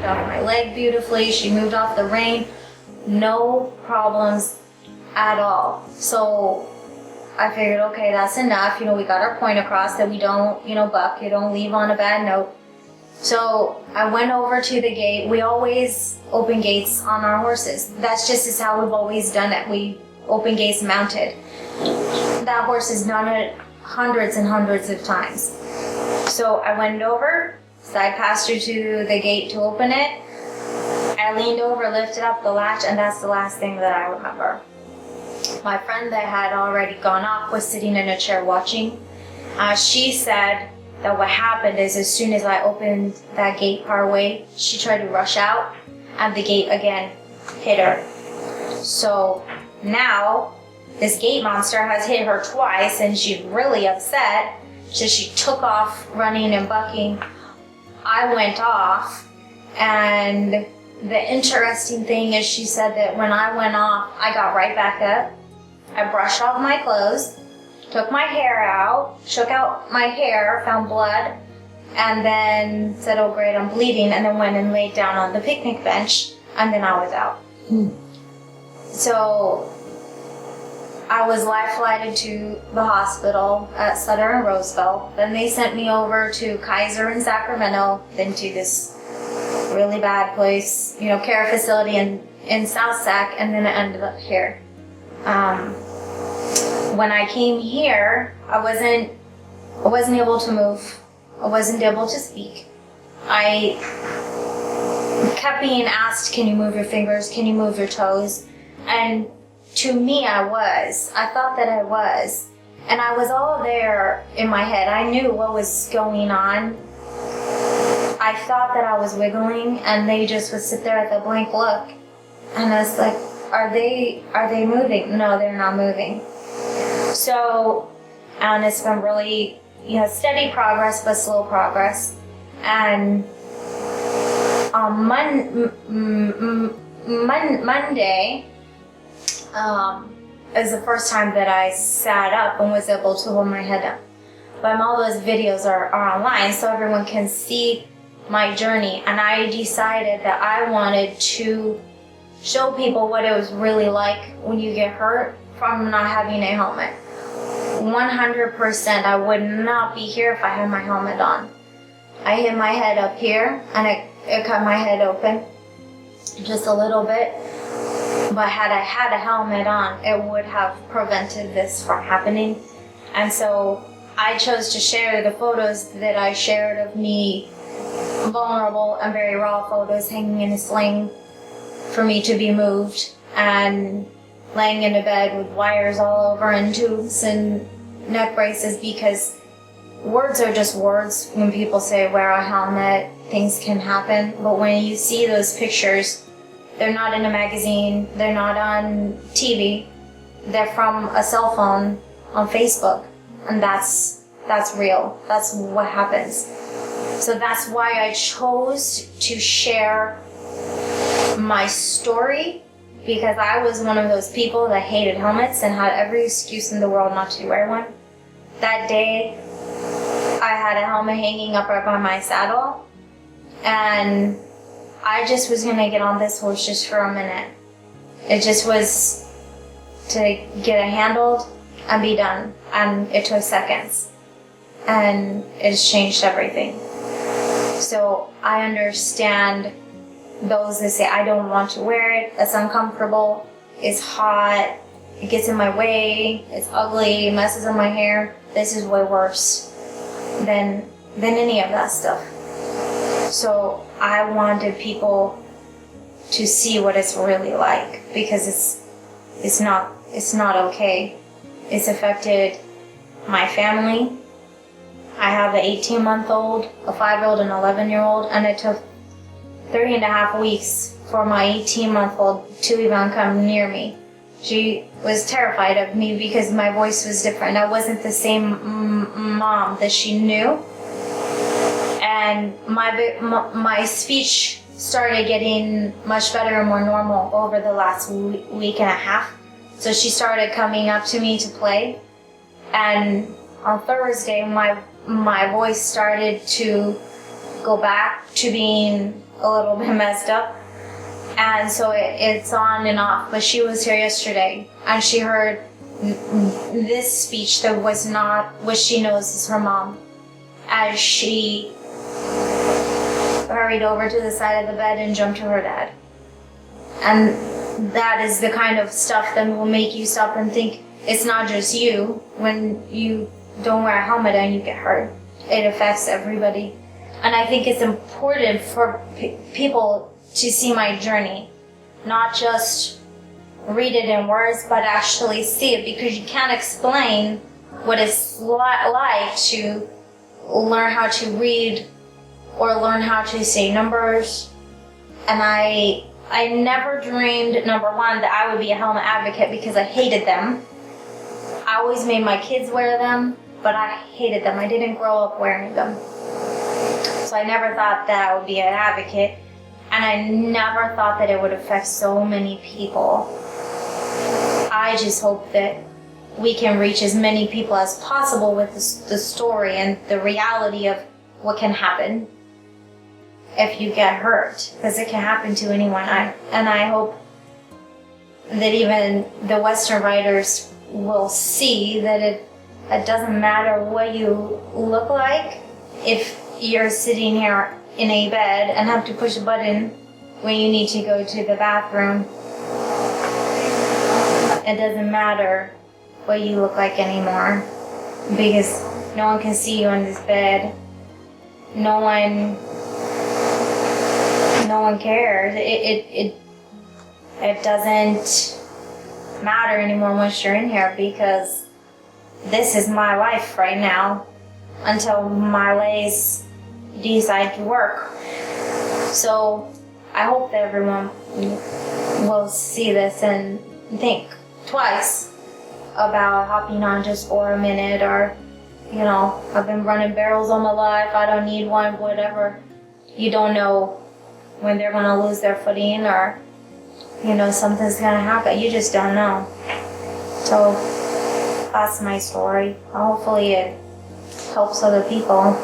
off my leg beautifully. She moved off the rein. No problems at all. So I figured, okay, that's enough. We got our point across that we don't, buck. You don't leave on a bad note. So I went over to the gate. We always open gates on our horses. That's just is how we've always done it. We open gates mounted. That horse has done it hundreds and hundreds of times. So I went over, side passed her to the gate to open it. I leaned over, lifted up the latch, and that's the last thing that I remember. My friend that had already gone off was sitting in a chair watching. She said that what happened is as soon as I opened that gate part way, she tried to rush out, and the gate again hit her. So now this gate monster has hit her twice, and she's really upset. So she took off running and bucking. I went off, and the interesting thing is she said that when I went off, I got right back up. I brushed off my clothes, took my hair out, shook out my hair, found blood, and then said, oh great, I'm bleeding, and then went and laid down on the picnic bench, and then I was out. So I was life-flighted to the hospital at Sutter and Roseville. Then they sent me over to Kaiser in Sacramento, then to this really bad place, care facility in South Sac, and then it ended up here. When I came here, I wasn't able to move. I wasn't able to speak. I kept being asked, can you move your fingers? Can you move your toes? And to me, I thought that I was. And I was all there in my head. I knew what was going on. I thought that I was wiggling, and they just would sit there at the blank look. And I was like, are they moving? No, they're not moving. So, and it's been really, steady progress, but slow progress. And on Monday, it was the first time that I sat up and was able to hold my head up. But all those videos are online, so everyone can see my journey. And I decided that I wanted to show people what it was really like when you get hurt from not having a helmet. 100%, I would not be here if I had my helmet on. I hit my head up here, and it cut my head open just a little bit. But had I had a helmet on, it would have prevented this from happening. And so I chose to share the photos that I shared of me, vulnerable and very raw photos, hanging in a sling for me to be moved, and laying in a bed with wires all over and tubes and neck braces, because words are just words. When people say wear a helmet, things can happen. But when you see those pictures, they're not in a magazine, they're not on TV, they're from a cell phone on Facebook, and that's real. That's what happens. So that's why I chose to share my story, because I was one of those people that hated helmets and had every excuse in the world not to wear one. That day, I had a helmet hanging up right by my saddle, and I just was going to get on this horse just for a minute. It just was to get it handled and be done, and it took seconds, and it's changed everything. So I understand those that say, I don't want to wear it, it's uncomfortable, it's hot, it gets in my way, it's ugly, it messes up my hair. This is way worse than any of that stuff. So I wanted people to see what it's really like, because it's not okay. It's affected my family. I have an 18-month-old, a 5-year-old, and an 11-year-old, and it took 3.5 weeks for my 18-month-old to even come near me. She was terrified of me because my voice was different. I wasn't the same mom that she knew. And my speech started getting much better and more normal over the last week and a half. So she started coming up to me to play. And on Thursday, my voice started to go back to being a little bit messed up. And so it's on and off. But she was here yesterday, and she heard this speech that was not what she knows is her mom, as she hurried over to the side of the bed and jumped to her dad. And that is the kind of stuff that will make you stop and think it's not just you. When you don't wear a helmet and you get hurt, it affects everybody. And I think it's important for people to see my journey, not just read it in words, but actually see it, because you can't explain what it's like to learn how to read or learn how to say numbers. And I never dreamed, number one, that I would be a helmet advocate, because I hated them. I always made my kids wear them, but I hated them. I didn't grow up wearing them. So I never thought that I would be an advocate, and I never thought that it would affect so many people. I just hope that we can reach as many people as possible with the story and the reality of what can happen if you get hurt, because it can happen to anyone. And I hope that even the Western writers will see that it doesn't matter what you look like. If you're sitting here in a bed and have to push a button when you need to go to the bathroom, it doesn't matter what you look like anymore, because no one can see you on this bed. No one cares. It doesn't matter anymore once you're in here, because this is my life right now until my legs decide to work. So I hope that everyone will see this and think twice about hopping on just for a minute, or, I've been running barrels all my life, I don't need one, whatever. You don't know when they're going to lose their footing, or, something's going to happen. You just don't know. So that's my story. Hopefully it helps other people.